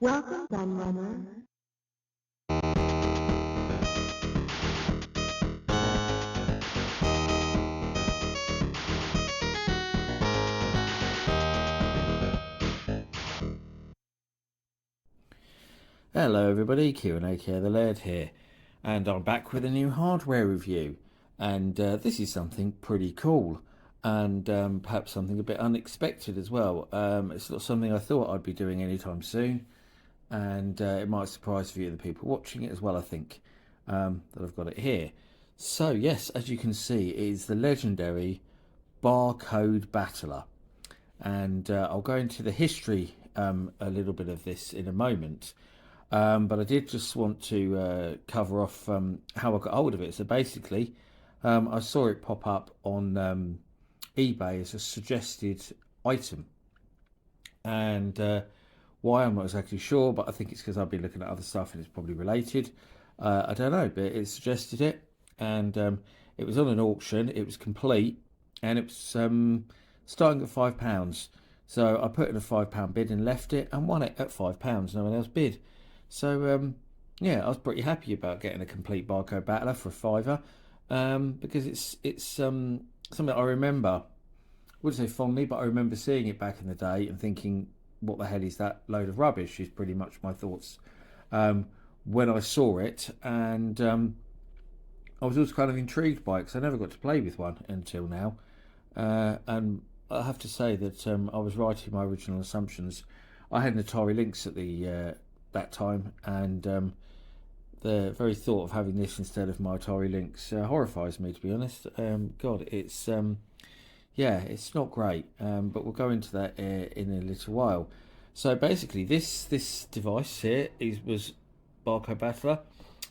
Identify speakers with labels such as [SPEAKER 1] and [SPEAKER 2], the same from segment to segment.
[SPEAKER 1] Welcome, Gunrunner.
[SPEAKER 2] Hello everybody, Kieran aka the Laird here, and I'm back with a new hardware review. And this is something pretty cool, and perhaps something a bit unexpected as well. It's not something I thought I'd be doing anytime soon, and it might surprise a few of the people watching it as well, I think, that I've got it here. So yes, as you can see, it is the legendary Barcode Battler. And I'll go into the history a little bit of this in a moment. But I did just want to cover off how I got hold of it. So basically, I saw it pop up on eBay as a suggested item. And why, I'm not exactly sure, but I think it's because I've been looking at other stuff and it's probably related. I don't know, but it suggested it. And it was on an auction, it was complete, and it was starting at £5. So I put in a £5 bid and left it and won it at £5. No one else bid. So yeah, I was pretty happy about getting a complete Barcode Battler for a fiver, because it's something that I remember. I wouldn't say fondly, but I remember seeing it back in the day and thinking, "What the hell is that load of rubbish?" Is pretty much my thoughts when I saw it, and I was also kind of intrigued by it because I never got to play with one until now, and I have to say that I was right in my original assumptions. I had an Atari Lynx at the that time, and the very thought of having this instead of my Atari Lynx horrifies me, to be honest. God, it's yeah, it's not great, but we'll go into that in a little while. So basically, this device here was Barcode Battler,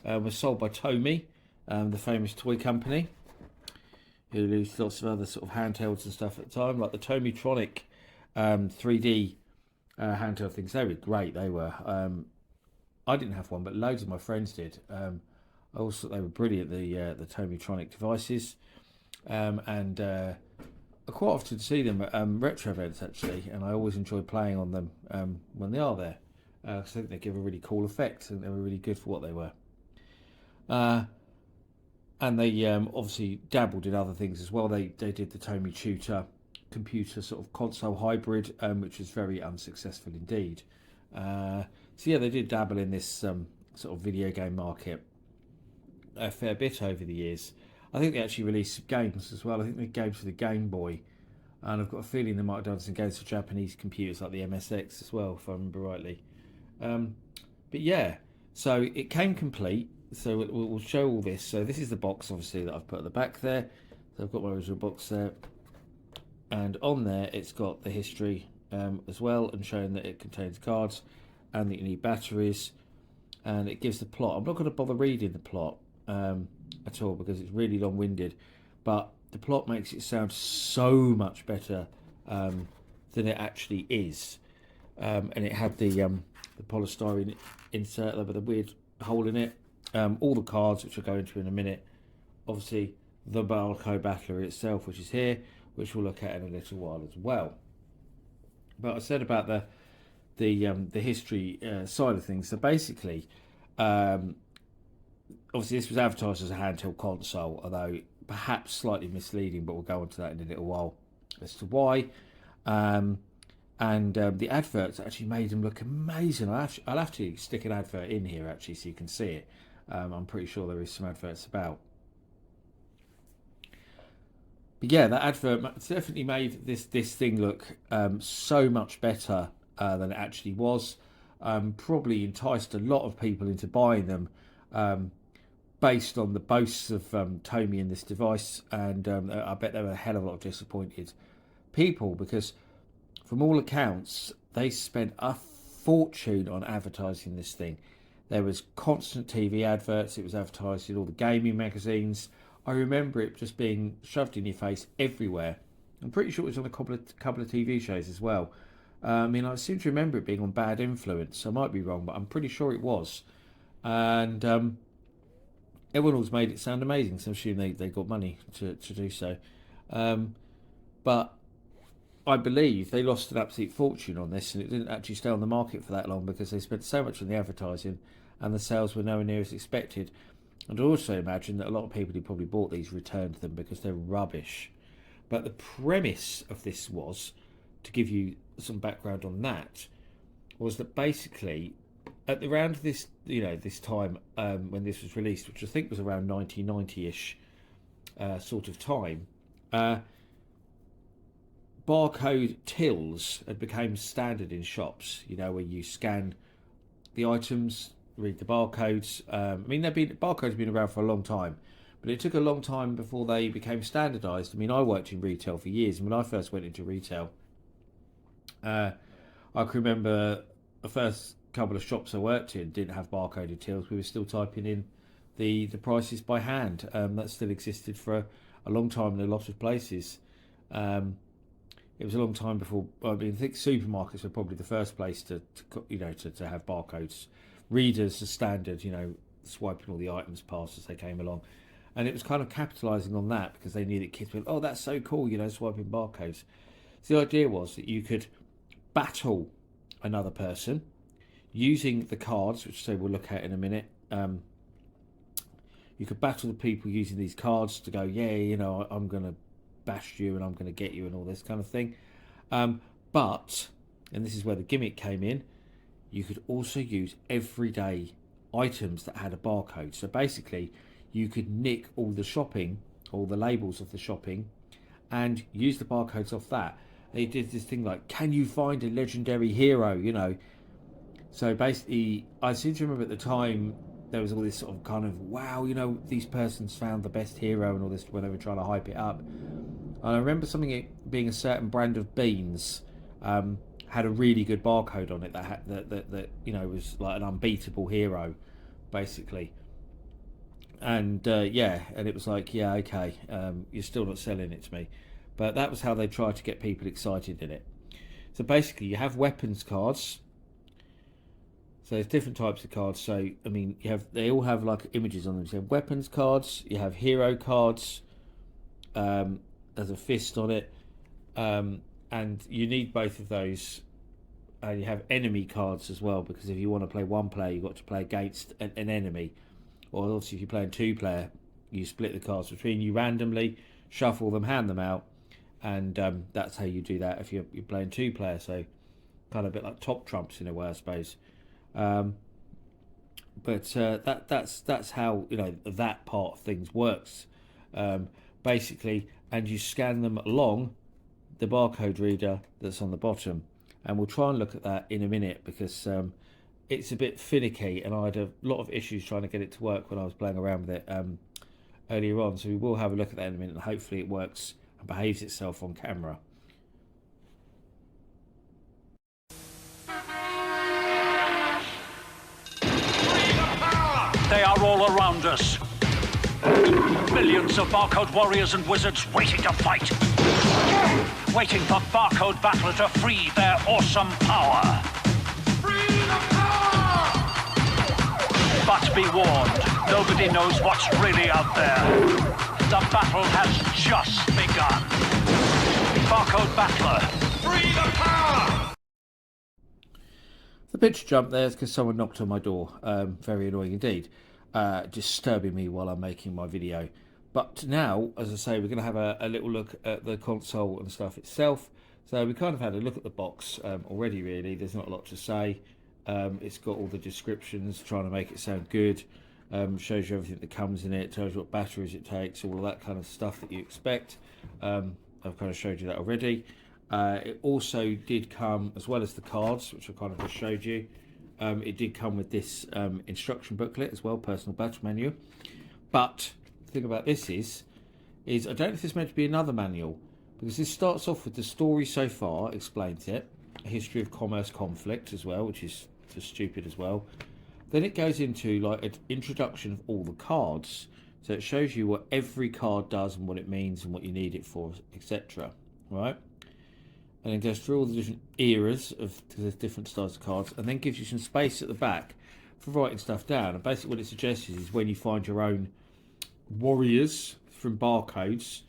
[SPEAKER 2] was sold by Tomy, the famous toy company, who released lots of other sort of handhelds and stuff at the time, like the Tomytronic 3D handheld things. They were great. They were. I didn't have one, but loads of my friends did. I also thought they were brilliant. The Tomytronic devices, and I quite often see them at retro events actually, and I always enjoy playing on them when they are there. I think they give a really cool effect, and they were really good for what they were. Uh, and they obviously dabbled in other things as well. They did the Tomy Tutor computer sort of console hybrid, which was very unsuccessful indeed. So yeah, they did dabble in this sort of video game market a fair bit over the years. I think they actually released some games as well. I think the games for the Game Boy, and I've got a feeling they might have done some games for Japanese computers like the MSX as well, if I remember rightly. Um, but yeah, so it came complete. So we'll show all this. So this is the box, obviously, that I've put at the back there. So I've got my original box there, and on there it's got the history as well, and showing that it contains cards and that you need batteries, and it gives the plot. I'm not going to bother reading the plot at all because it's really long-winded, but the plot makes it sound so much better than it actually is. And it had the polystyrene insert with a weird hole in it. All the cards, which I'll go into in a minute. Obviously, the Barcode Battler itself, which is here, which we'll look at in a little while as well. But I said about the history side of things. So basically, obviously this was advertised as a handheld console, although perhaps slightly misleading, but we'll go on to that in a little while as to why. And the adverts actually made them look amazing. I'll have to stick an advert in here actually so you can see it. I'm pretty sure there is some adverts about. But yeah, that advert definitely made this thing look so much better than it actually was. Probably enticed a lot of people into buying them based on the boasts of Tomy in this device, and I bet there were a hell of a lot of disappointed people because, from all accounts, they spent a fortune on advertising this thing. There was constant TV adverts. It was advertised in all the gaming magazines. I remember it just being shoved in your face everywhere. I'm pretty sure it was on a couple of TV shows as well. I mean, I seem to remember it being on Bad Influence. I might be wrong, but I'm pretty sure it was. And everyone always made it sound amazing, so I'm assuming they got money to do so. But I believe they lost an absolute fortune on this, and it didn't actually stay on the market for that long because they spent so much on the advertising and the sales were nowhere near as expected. And I also imagine that a lot of people who probably bought these returned them because they're rubbish. But the premise of this was, to give you some background on that, was that basically at around this, this time when this was released, which I think was around 1990-ish sort of time, barcode tills had become standard in shops. Where you scan the items, read the barcodes. Barcodes have been around for a long time, but it took a long time before they became standardised. I worked in retail for years, and when I first went into retail, I can remember the first couple of shops I worked in didn't have barcoded tills. We were still typing in the prices by hand. That still existed for a long time in a lot of places. It was a long time before. I think supermarkets were probably the first place to have barcodes, readers as standard. Swiping all the items past as they came along, and it was kind of capitalising on that because they knew that kids went, "Oh, that's so cool!" Swiping barcodes. So the idea was that you could battle another person using the cards, which we'll look at in a minute. You could battle the people using these cards to go, I'm going to bash you and I'm going to get you and all this kind of thing. But, and this is where the gimmick came in, you could also use everyday items that had a barcode. So basically, you could nick all the shopping, all the labels of the shopping, and use the barcodes off that. They did this thing like, can you find a legendary hero, So basically, I seem to remember at the time, there was all this sort of kind of, wow, these persons found the best hero and all this when they were trying to hype it up. And I remember something being a certain brand of beans had a really good barcode on it that was like an unbeatable hero, basically. And and it was like, okay, you're still not selling it to me. But that was how they tried to get people excited in it. So basically, you have weapons cards. So there's different types of cards. So they all have like images on them. So you have weapons cards, you have hero cards. There's a fist on it, and you need both of those. And you have enemy cards as well, because if you want to play one player, you've got to play against an enemy. Or obviously, if you're playing two player, you split the cards between you randomly, shuffle them, hand them out, and that's how you do that if you're playing two player. So kind of a bit like top trumps in a way, I suppose. But that's how that part of things works, basically. And you scan them along the barcode reader that's on the bottom, and we'll try and look at that in a minute because it's a bit finicky, and I had a lot of issues trying to get it to work when I was playing around with it earlier on. So we will have a look at that in a minute, and hopefully it works and behaves itself on camera.
[SPEAKER 1] They are all around us. Millions of Barcode warriors and wizards waiting to fight. Waiting for Barcode Battler to free their awesome power. Free the power! But be warned, nobody knows what's really out there. The battle has just begun. Barcode Battler. Free the power!
[SPEAKER 2] The picture jump there is because someone knocked on my door. Very annoying indeed. Disturbing me while I'm making my video. But now, as I say, we're going to have a little look at the console and stuff itself. So we kind of had a look at the box already, really. There's not a lot to say. It's got all the descriptions, trying to make it sound good. Shows you everything that comes in it, tells you what batteries it takes, all of that kind of stuff that you expect. I've kind of showed you that already. It also did come, as well as the cards, which I kind of just showed you, it did come with this instruction booklet as well, personal battle manual. But the thing about this is I don't know if it's meant to be another manual, because this starts off with the story so far, explains it, a history of commerce conflict as well, which is just stupid as well. Then it goes into like an introduction of all the cards, so it shows you what every card does and what it means and what you need it for, etc. Right? And then goes through all the different eras of the different styles of cards, and then gives you some space at the back for writing stuff down. And basically what it suggests is when you find your own warriors from barcodes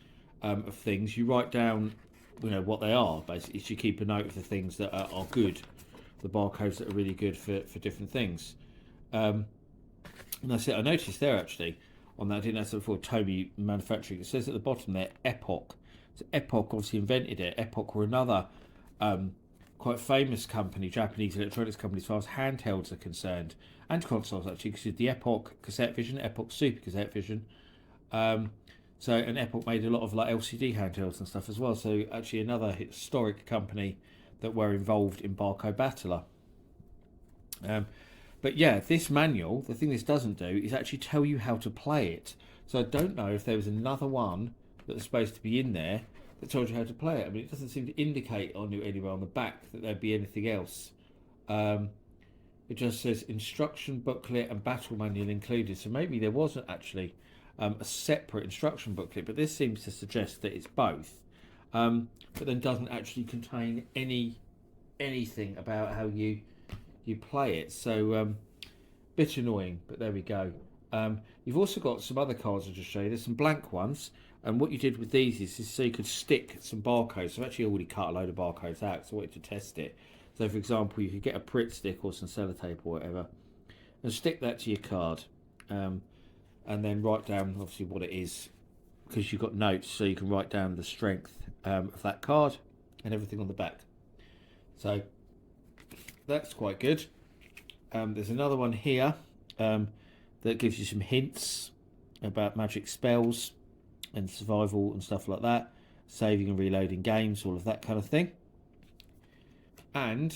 [SPEAKER 2] of things, you write down what they are. Basically, so you keep a note of the things that are good, the barcodes that are really good for different things. And that's it. I noticed there actually on that, I didn't notice that before, Tomy Manufacturing. It says at the bottom there, Epoch. So Epoch obviously invented it. Epoch were another quite famous company, Japanese electronics company, as far as handhelds are concerned, and consoles actually, because the Epoch cassette vision, Epoch Super cassette vision. And Epoch made a lot of like LCD handhelds and stuff as well. So actually another historic company that were involved in Barcode Battler. But yeah, this manual, the thing this doesn't do is actually tell you how to play it. So I don't know if there was another one that was supposed to be in there that told you how to play it. I mean, it doesn't seem to indicate on you anywhere on the back that there'd be anything else. It just says instruction booklet and battle manual included. So maybe there wasn't actually a separate instruction booklet, but this seems to suggest that it's both. But then doesn't actually contain anything about how you play it. So bit annoying, but there we go. You've also got some other cards I'll just show you. There's some blank ones, and what you did with these is so you could stick some barcodes. So I've actually already cut a load of barcodes out, so I wanted to test it. So for example, you could get a Pritt stick or some sellotape or whatever and stick that to your card, and then write down obviously what it is, because you've got notes, so you can write down the strength of that card and everything on the back. So that's quite good. There's another one here that gives you some hints about magic spells and survival and stuff like that, saving and reloading games, all of that kind of thing. And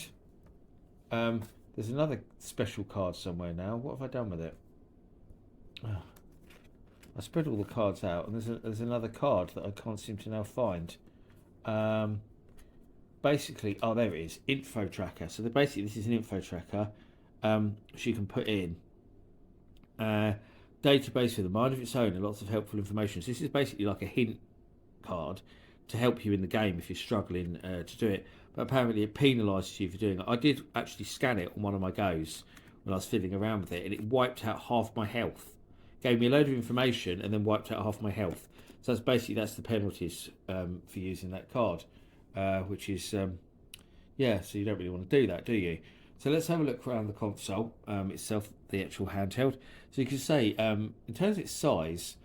[SPEAKER 2] there's another special card somewhere now. What have I done with it? Oh, I spread all the cards out, and there's another card that I can't seem to now find. Basically, oh, there it is, info tracker. So basically this is an info tracker which you can put in database with a mind of its own and lots of helpful information. So this is basically like a hint card to help you in the game if you're struggling to do it, but apparently it penalises you for doing it. I did actually scan it on one of my goes when I was fiddling around with it, and it wiped out half my health. Gave me a load of information and then wiped out half my health. So that's the penalties for using that card, which is yeah, so you don't really want to do that, do you? So let's have a look around the console itself, the actual handheld. So you can say in terms of its size,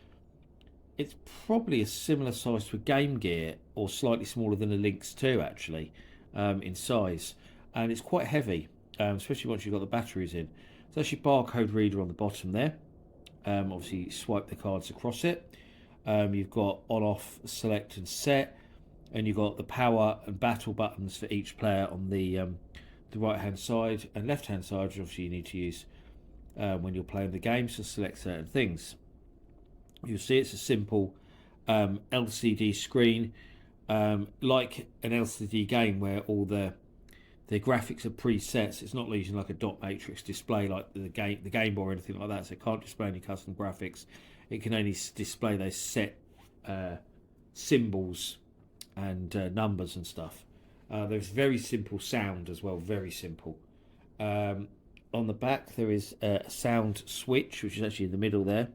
[SPEAKER 2] it's probably a similar size to a Game Gear, or slightly smaller than a Lynx 2 actually, in size, and it's quite heavy, especially once you've got the batteries in. So that's your barcode reader on the bottom there. Obviously swipe the cards across it. You've got on, off, select and set, and you've got the power and battle buttons for each player on the right hand side and left hand side, which obviously you need to use when you're playing the game, so select certain things. You'll see it's a simple LCD screen, like an LCD game where all the graphics are presets. It's not using like a dot matrix display like the Game Boy or anything like that, so it can't display any custom graphics. It can only display those set symbols and numbers and stuff. There's very simple sound as well, very simple. On the back there is a sound switch, which is actually in the middle there,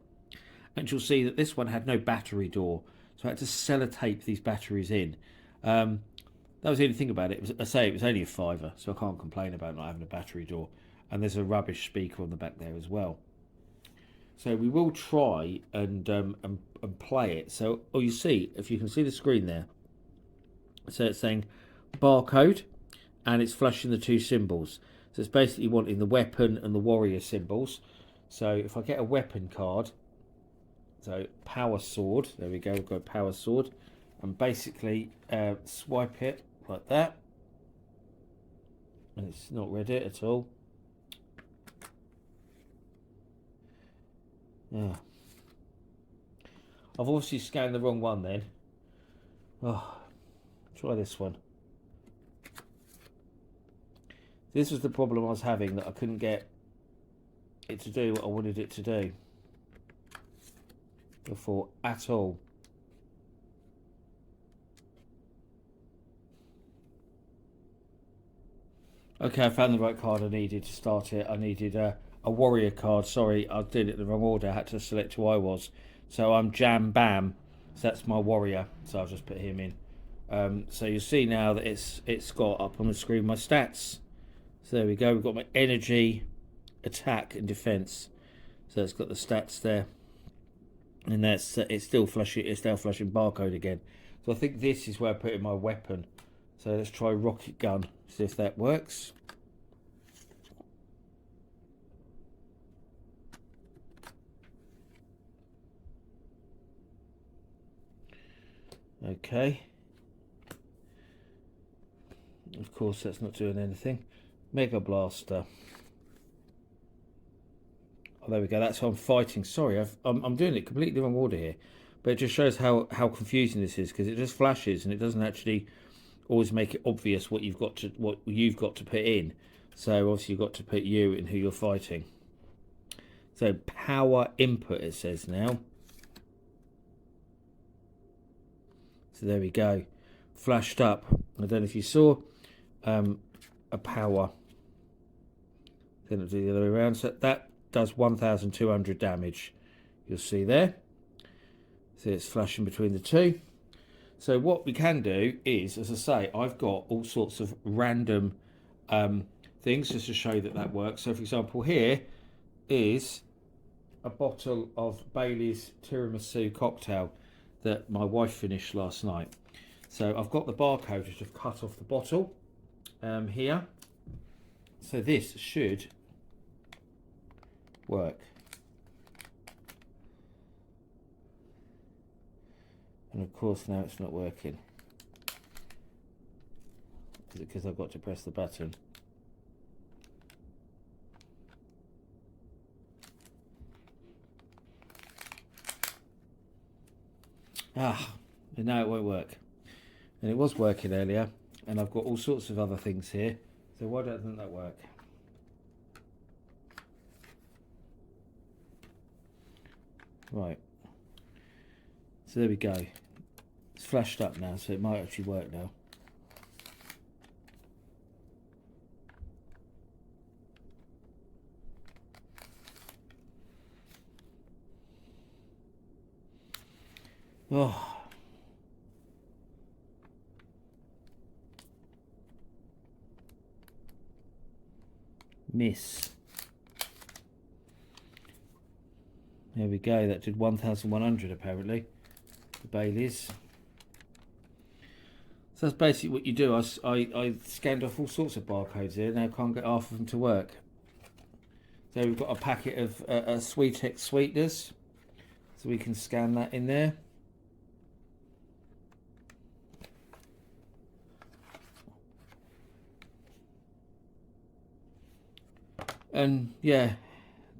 [SPEAKER 2] and you'll see that this one had no battery door, so I had to sellotape these batteries in. That was the only thing about it. It was only a £5, so I can't complain about not having a battery door. And there's a rubbish speaker on the back there as well. So we will try and play it. So, you see, if you can see the screen there, so it's saying barcode, and it's flashing the two symbols. So it's basically wanting the weapon and the warrior symbols. So if I get a weapon card, so power sword, there we go, we've got power sword, and basically swipe it like that, and it's not read it at all. Yeah, I've obviously scanned the wrong one then. Oh, try this one. This was the problem I was having, that I couldn't get it to do what I wanted it to do before at all. Okay, I found the right card I needed to start it. I needed a warrior card. Sorry, I did it in the wrong order. I had to select who I was. So I'm Jam Bam. So that's my warrior. So I'll just put him in. So you'll see now that it's got up on the screen my stats. So there we go. We've got my energy, attack, and defense. So it's got the stats there, and that's it's still flashing. It's now flashing barcode again. So I think this is where I put in my weapon. So let's try rocket gun. See if that works. Okay. Of course, that's not doing anything. Mega blaster. Oh, there we go. That's how I'm fighting. Sorry, I'm doing it completely wrong order here, but it just shows how confusing this is, because it just flashes and it doesn't actually always make it obvious what you've got to put in. So obviously you've got to put you in who you're fighting. So power input it says now. So there we go, flashed up. I don't know if you saw a power. Then it'll do the other way around. So that does 1,200 damage. You'll see there. So it's flashing between the two. So what we can do is, as I say, I've got all sorts of random things just to show that that works. So for example, here is a bottle of Bailey's tiramisu cocktail that my wife finished last night. So I've got the barcode which I've cut off the bottle here. So this should work. And of course now it's not working. Is it because I've got to press the button? And now it won't work. And it was working earlier, and I've got all sorts of other things here. So why doesn't that work? Right. So there we go. It's flashed up now, so it might actually work now. Oh. Miss. There we go, that did 1,100 apparently, the Baileys. So that's basically what you do. I scanned off all sorts of barcodes here, now I can't get half of them to work. So we've got a packet of Sweetex sweeteners, so we can scan that in there. And yeah,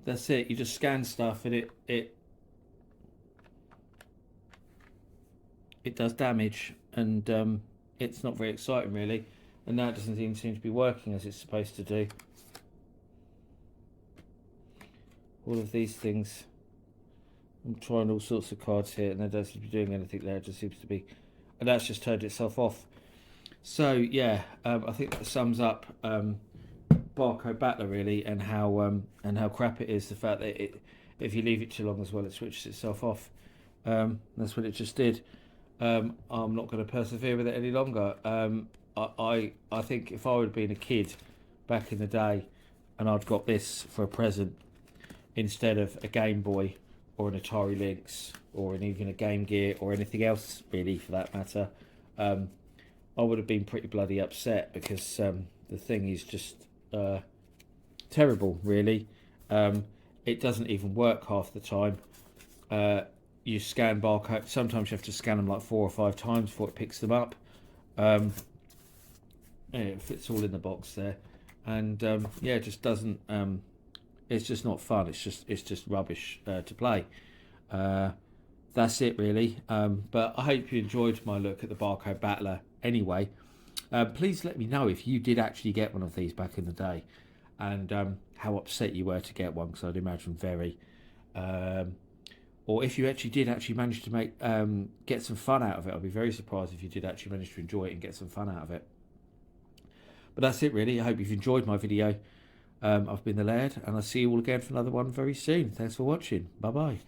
[SPEAKER 2] that's it. You just scan stuff and it does damage, and it's not very exciting really. And now it doesn't even seem to be working as it's supposed to do. All of these things. I'm trying all sorts of cards here, and it doesn't seem to be doing anything there. It just seems to be, and that's just turned itself off. So yeah, I think that sums up Barcode Battler really, and how crap it is. The fact that if you leave it too long as well, it switches itself off. That's what it just did. I'm not going to persevere with it any longer. I think if I would have been a kid back in the day, and I'd got this for a present instead of a Game Boy or an Atari Lynx or even a Game Gear or anything else really for that matter, I would have been pretty bloody upset, because the thing is just terrible really. It doesn't even work half the time. You scan barcode, sometimes you have to scan them like 4 or 5 times before it picks them up. It fits all in the box there, and yeah, it just doesn't, it's just not fun. It's just rubbish to play. That's it really. But I hope you enjoyed my look at the Barcode Battler anyway. Please let me know if you did actually get one of these back in the day, and how upset you were to get one, because I'd imagine very. Or if you actually did manage to make get some fun out of it. I'd be very surprised if you did actually manage to enjoy it and get some fun out of it. But that's it really. I hope you've enjoyed my video. I've been the Laird, and I'll see you all again for another one very soon. Thanks for watching. Bye bye.